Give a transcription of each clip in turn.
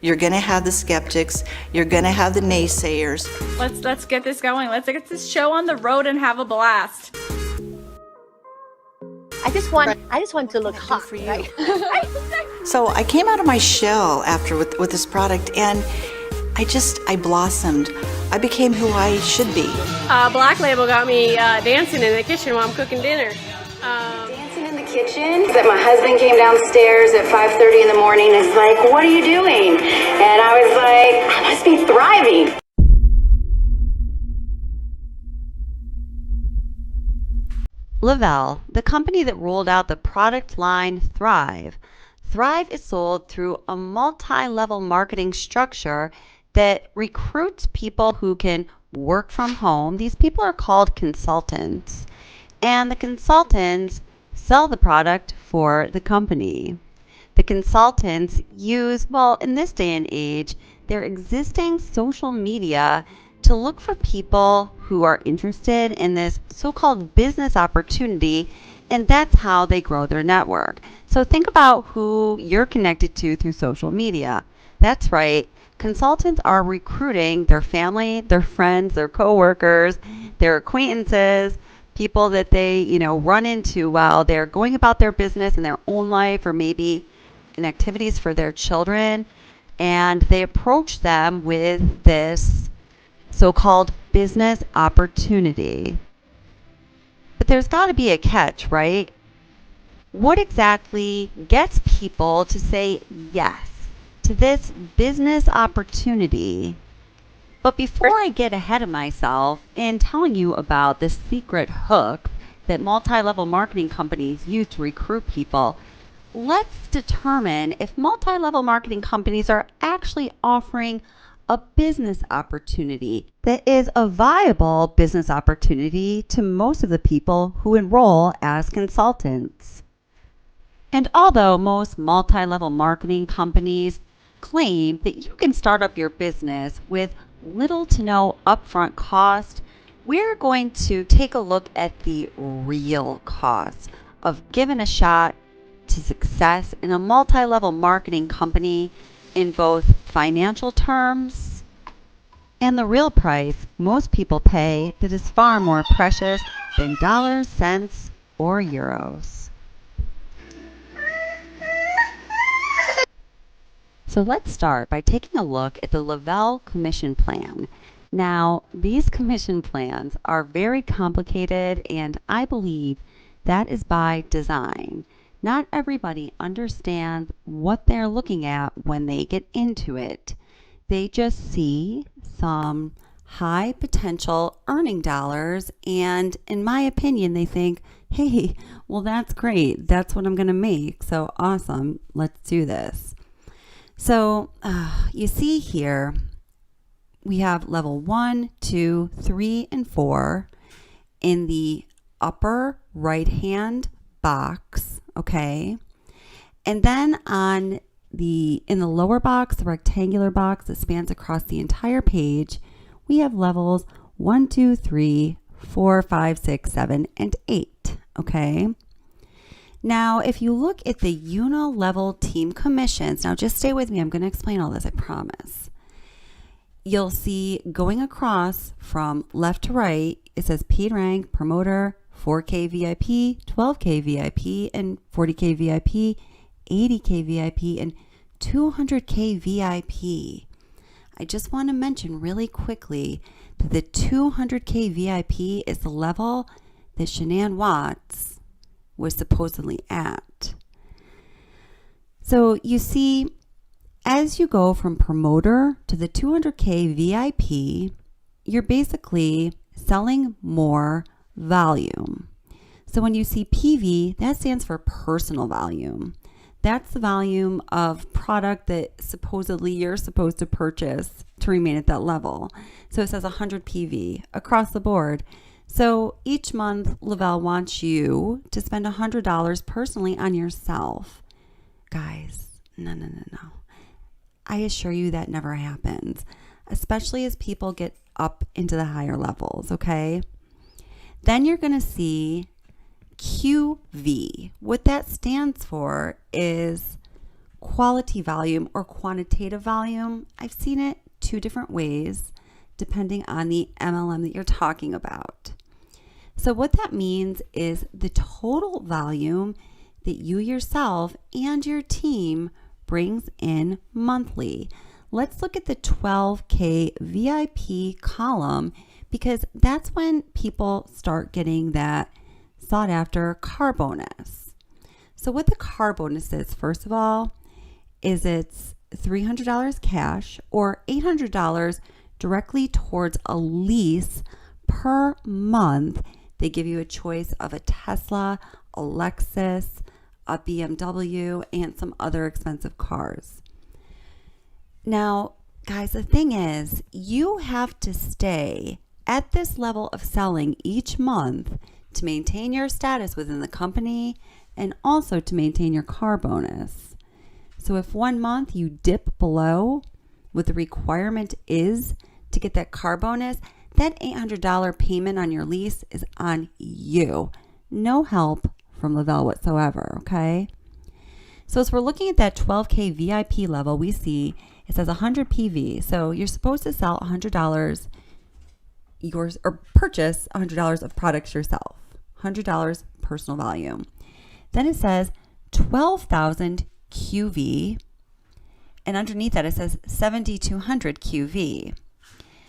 You're going to have the skeptics. You're going to have the naysayers. Let's get this going. Let's get this show on the road and have a blast. I just want to look hot for you. right? So I came out of my shell after with this product, and I blossomed. I became who I should be. Black Label got me dancing in the kitchen while I'm cooking dinner. Dancing in the kitchen. That my husband came downstairs at 5:30 in the morning and is like, "What are you doing?" And I was like, "I must be thriving." Lavelle, the company that rolled out the product line Thrive. Thrive is sold through a multi-level marketing structure that recruits people who can work from home. These people are called consultants, and the consultants sell the product for the company. The consultants use, well, in this day and age, their existing social media to look for people who are interested in this so-called business opportunity, and that's how they grow their network. So think about who you're connected to through social media. That's right. Consultants are recruiting their family, their friends, their coworkers, their acquaintances, people that they, run into while they're going about their business in their own life or maybe in activities for their children. And they approach them with this so-called business opportunity. But there's got to be a catch, right? What exactly gets people to say yes to this business opportunity? But before I get ahead of myself in telling you about the secret hook that multi-level marketing companies use to recruit people, let's determine if multi-level marketing companies are actually offering a business opportunity that is a viable business opportunity to most of the people who enroll as consultants. And although most multi-level marketing companies claim that you can start up your business with little to no upfront cost, we're going to take a look at the real cost of giving a shot to success in a multi-level marketing company in both financial terms and the real price most people pay that is far more precious than dollars, cents, or euros. So let's start by taking a look at the Lavelle commission plan. Now, these commission plans are very complicated, and I believe that is by design. Not everybody understands what they're looking at when they get into it. They just see some high potential earning dollars, and in my opinion, they think, hey, well, that's great. That's what I'm going to make. So awesome. Let's do this. So you see here, we have level 1, 2, 3, and 4 in the upper right-hand box, okay? And then in the lower box, the rectangular box that spans across the entire page, we have levels 1, 2, 3, 4, 5, 6, 7, and 8, okay? Now, if you look at the uni-level team commissions, now just stay with me, I'm going to explain all this, I promise. You'll see going across from left to right, it says P rank, promoter, 4K VIP, 12K VIP, and 40K VIP, 80K VIP, and 200K VIP. I just want to mention really quickly that the 200K VIP is the level that Shanann Watts was supposedly at. So you see, as you go from promoter to the 200K VIP, you're basically selling more volume. So when you see PV, that stands for personal volume. That's the volume of product that supposedly you're supposed to purchase to remain at that level. So it says 100 PV across the board. So each month, Lavelle wants you to spend $100 personally on yourself. Guys, no. I assure you that never happens, especially as people get up into the higher levels, okay? Then you're going to see QV. What that stands for is quality volume or quantitative volume, I've seen it two different ways depending on the MLM that you're talking about. So what that means is the total volume that you yourself and your team brings in monthly. Let's look at the 12K VIP column because that's when people start getting that sought after car bonus. So what the car bonus is, first of all, is it's $300 cash or $800 directly towards a lease per month. They give you a choice of a Tesla, a Lexus, a BMW, and some other expensive cars. Now, guys, the thing is, you have to stay at this level of selling each month to maintain your status within the company and also to maintain your car bonus. So if one month you dip below what the requirement is to get that car bonus, that $800 payment on your lease is on you. No help from Lavelle whatsoever, okay? So as we're looking at that 12K VIP level, we see it says 100 PV. So you're supposed to sell $100 yours or purchase $100 of products yourself. $100 personal volume. Then it says 12,000 QV, and underneath that it says 7,200 QV.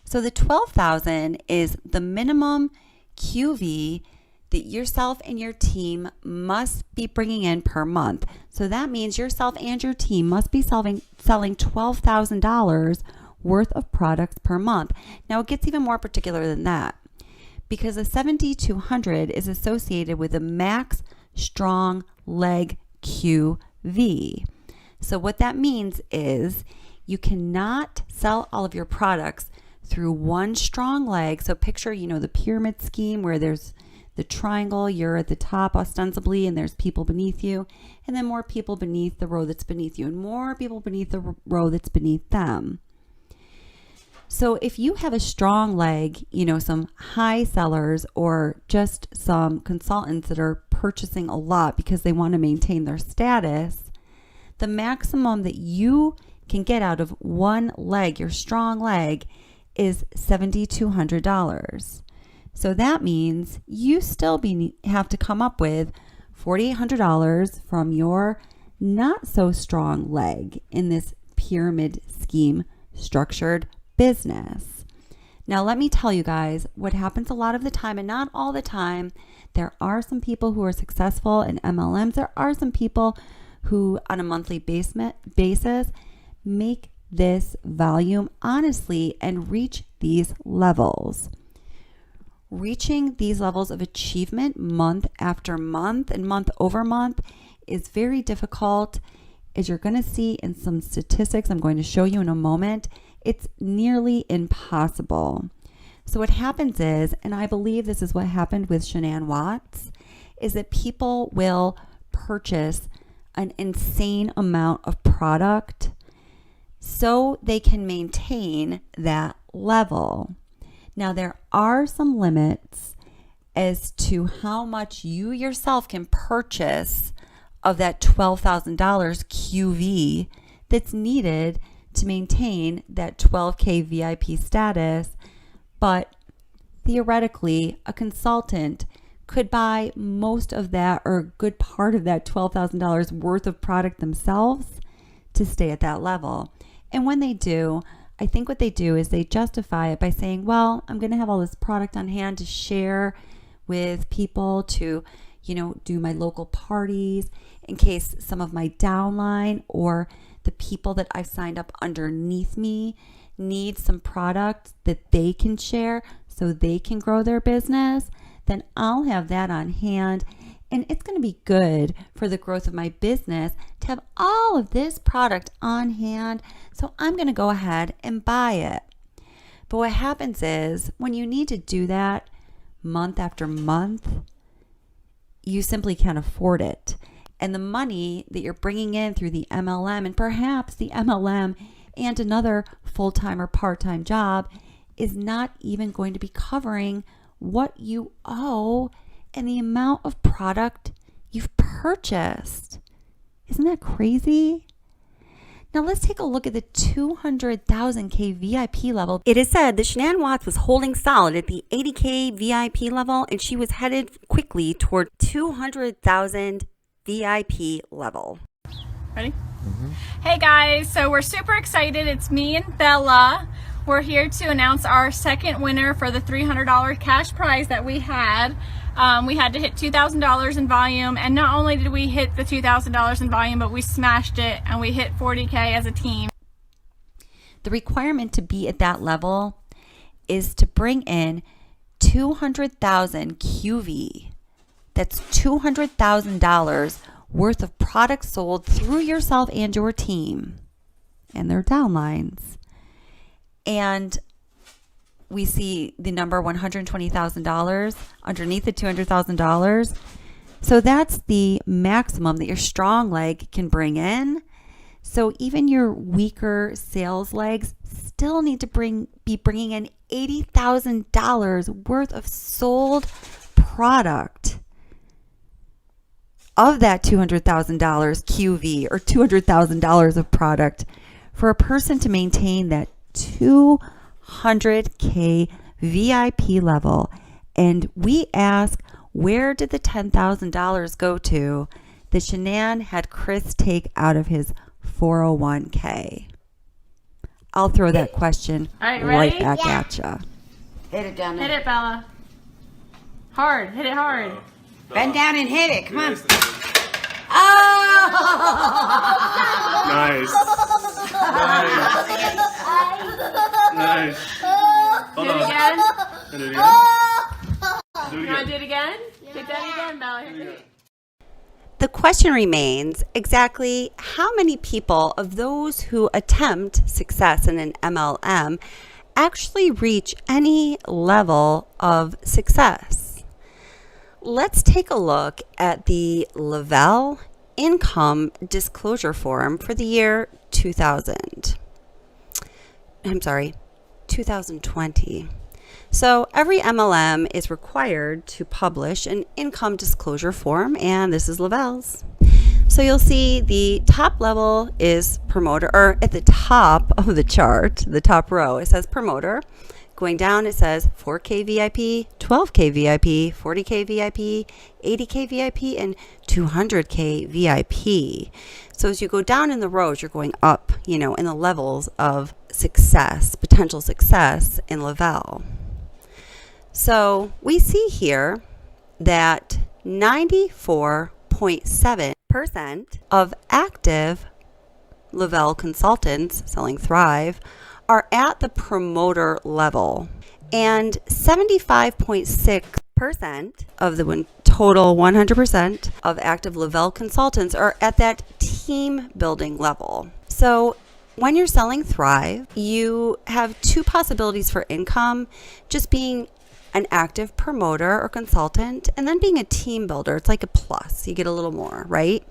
So the 12,000 is the minimum QV that yourself and your team must be bringing in per month. So that means yourself and your team must be selling $12,000 worth of products per month. Now it gets even more particular than that because the 7,200 is associated with a max strong leg QV. So what that means is you cannot sell all of your products through one strong leg. So picture, the pyramid scheme where there's the triangle, you're at the top ostensibly, and there's people beneath you, and then more people beneath the row that's beneath you, and more people beneath the row that's beneath them. So if you have a strong leg, some high sellers or just some consultants that are purchasing a lot because they want to maintain their status, the maximum that you can get out of one leg, your strong leg, is $7,200. So that means you still have to come up with $4,800 from your not so strong leg in this pyramid scheme structured business. Now, let me tell you guys what happens a lot of the time, and not all the time. There are some people who are successful in MLMs. There are some people who, on a monthly basis, make this volume honestly and reach these levels. Reaching these levels of achievement month after month and month over month is very difficult. As you're going to see in some statistics I'm going to show you in a moment, it's nearly impossible. So what happens is, and I believe this is what happened with Shanann Watts, is that people will purchase an insane amount of product so they can maintain that level. Now, there are some limits as to how much you yourself can purchase of that $12,000 QV that's needed to maintain that 12K VIP status. But theoretically, a consultant could buy most of that or a good part of that $12,000 worth of product themselves to stay at that level. And when they do, I think what they do is they justify it by saying, well, I'm going to have all this product on hand to share with people to, do my local parties in case some of my downline or the people that I've signed up underneath me need some product that they can share so they can grow their business. Then I'll have that on hand. And it's going to be good for the growth of my business to have all of this product on hand. So I'm going to go ahead and buy it. But what happens is when you need to do that month after month, you simply can't afford it. And the money that you're bringing in through the MLM and perhaps the MLM and another full-time or part-time job is not even going to be covering what you owe and the amount of product you've purchased. Isn't that crazy? Now let's take a look at the 200,000K VIP level. It is said that Shanann Watts was holding solid at the 80K VIP level, and she was headed quickly toward 200,000 VIP level. Ready? Hey guys, so we're super excited. It's me and Bella. We're here to announce our second winner for the $300 cash prize that we had. We had to hit $2,000 in volume, and not only did we hit the $2,000 in volume, but we smashed it and we hit 40K as a team. The requirement to be at that level is to bring in 200,000 QV. That's $200,000 worth of products sold through yourself and your team and their downlines. And we see the number $120,000 underneath the $200,000. So that's the maximum that your strong leg can bring in. So even your weaker sales legs still need to be bringing in $80,000 worth of sold product of that $200,000 QV, or $200,000 of product, for a person to maintain that 200K VIP level. And we ask, where did the $10,000 go to that Shanann had Chris take out of his 401k? I'll throw that question right back at you. Hit it down Hit there. it, Bella. Hard. Hit it hard. Bend down and hit it. Come on. Nice. Nice. Do it again. Do it again. Do it You want to again. do it again? Hit that again, Bella. Hit it. The question remains, exactly how many people of those who attempt success in an MLM actually reach any level of success? Let's take a look at the Lavelle Income Disclosure Form for the year 2020. So every MLM is required to publish an income disclosure form, and this is Lavelle's. So you'll see the top level is promoter, or at the top of the chart, the top row, it says promoter. Going down, it says 4K VIP, 12K VIP, 40K VIP, 80K VIP, and 200K VIP. So as you go down in the rows, you're going up, in the levels of success, potential success in Lavelle. So we see here that 94.7% of active Lavelle consultants selling Thrive are at the promoter level, and 75.6% of the total 100% of active Lavelle consultants are at that team building level. So when you're selling Thrive, you have two possibilities for income: just being an active promoter or consultant, and then being a team builder. It's like a plus, you get a little more, right?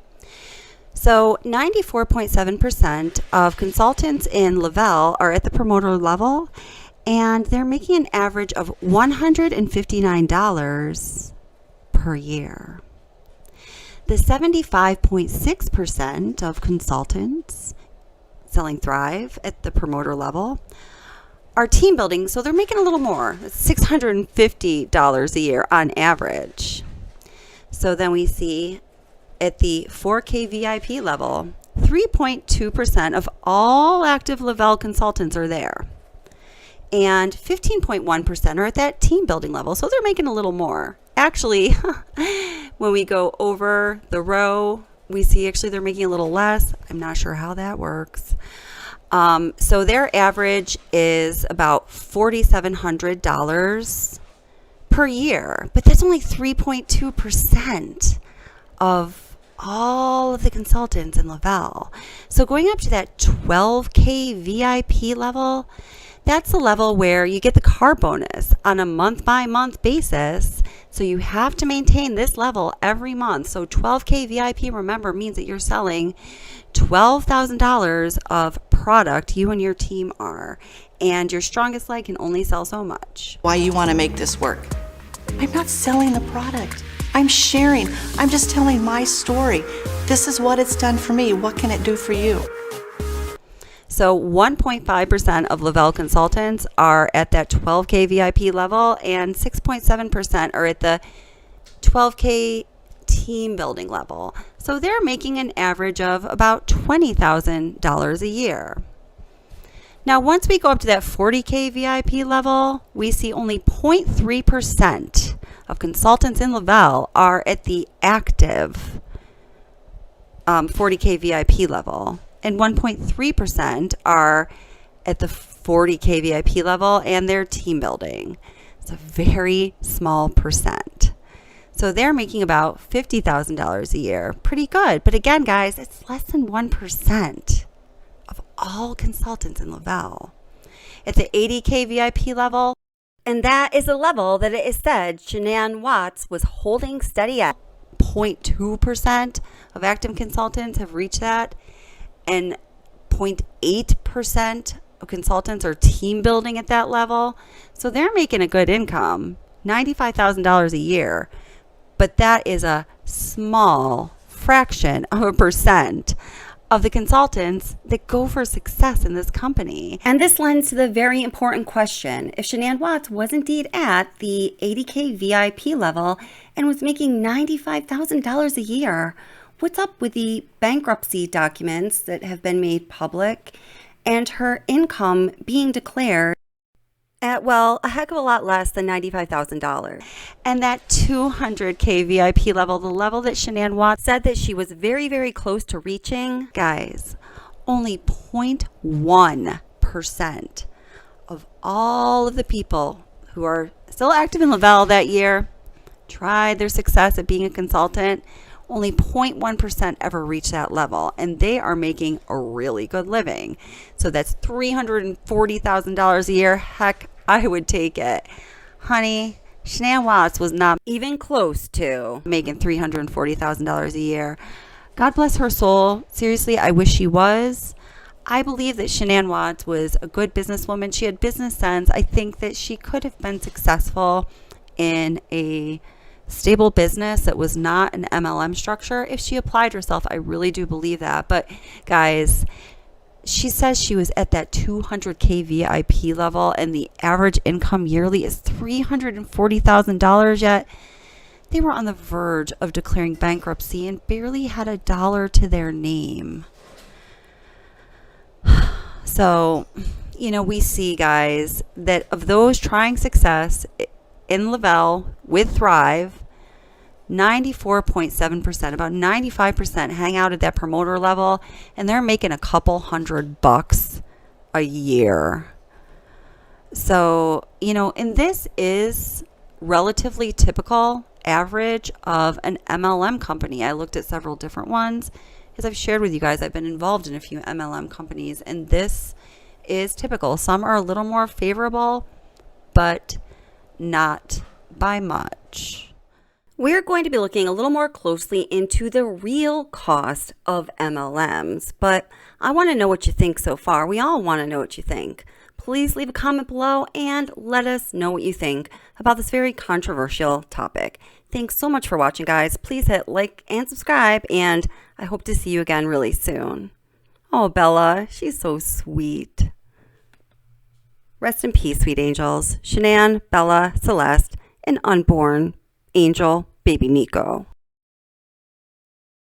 So 94.7% of consultants in Lavelle are at the promoter level, and they're making an average of $159 per year. The 75.6% of consultants selling Thrive at the promoter level are team building, so they're making a little more. It's $650 a year on average. So then we see at the 4K VIP level, 3.2% of all active Lavelle consultants are there. And 15.1% are at that team building level, so they're making a little more. Actually, when we go over the row, we see actually they're making a little less. I'm not sure how that works. So their average is about $4,700 per year, but that's only 3.2% of all of the consultants in Lavelle. So going up to that 12K VIP level, that's the level where you get the car bonus on a month-by-month basis. So you have to maintain this level every month. So 12K VIP, remember, means that you're selling $12,000 of product, you and your team are, and your strongest leg can only sell so much. Why you want to make this work? I'm not selling the product. I'm sharing. I'm just telling my story. This is what it's done for me. What can it do for you? So 1.5% of Lavelle consultants are at that 12K VIP level, and 6.7% are at the 12K team building level. So they're making an average of about $20,000 a year. Now, once we go up to that 40K VIP level, we see only 0.3% of consultants in Lavelle are at the active 40K VIP level, and 1.3% are at the 40K VIP level and they're team building. It's a very small percent. So they're making about $50,000 a year. Pretty good. But again, guys, it's less than 1% of all consultants in Lavelle. At the 80K VIP level, and that is a level that it is said Shanann Watts was holding steady at. 0.2% of active consultants have reached that, and 0.8% of consultants are team building at that level. So they're making a good income, $95,000 a year. But that is a small fraction of a percent of the consultants that go for success in this company. And this lends to the very important question. If Shanann Watts was indeed at the 80K VIP level and was making $95,000 a year, what's up with the bankruptcy documents that have been made public and her income being declared at, well, a heck of a lot less than $95,000. And that 200K VIP level, the level that Shanann Watts said that she was very, very close to reaching, guys, only 0.1% of all of the people who are still active in Lavelle that year tried their success at being a consultant. Only 0.1% ever reach that level, and they are making a really good living. So that's $340,000 a year. Heck, I would take it. Honey, Shanann Watts was not even close to making $340,000 a year. God bless her soul. Seriously, I wish she was. I believe that Shanann Watts was a good businesswoman. She had business sense. I think that she could have been successful in a stable business that was not an MLM structure if she applied herself. I really do believe that. But guys, she says she was at that 200K VIP level and the average income yearly is $340,000, yet they were on the verge of declaring bankruptcy and barely had a dollar to their name. So, we see, guys, that of those trying success in Lavelle with Thrive, 94.7%, about 95% hang out at that promoter level, and they're making a couple $100 a year. So, and this is relatively typical average of an MLM company. I looked at several different ones. As I've shared with you guys, I've been involved in a few MLM companies, and this is typical. Some are a little more favorable, but not by much. We're going to be looking a little more closely into the real cost of MLMs, but I want to know what you think so far. We all want to know what you think. Please leave a comment below and let us know what you think about this very controversial topic. Thanks so much for watching, guys. Please hit like and subscribe, and I hope to see you again really soon. Oh, Bella, she's so sweet. Rest in peace, sweet angels. Shanann, Bella, Celeste, and unborn angel baby Nico.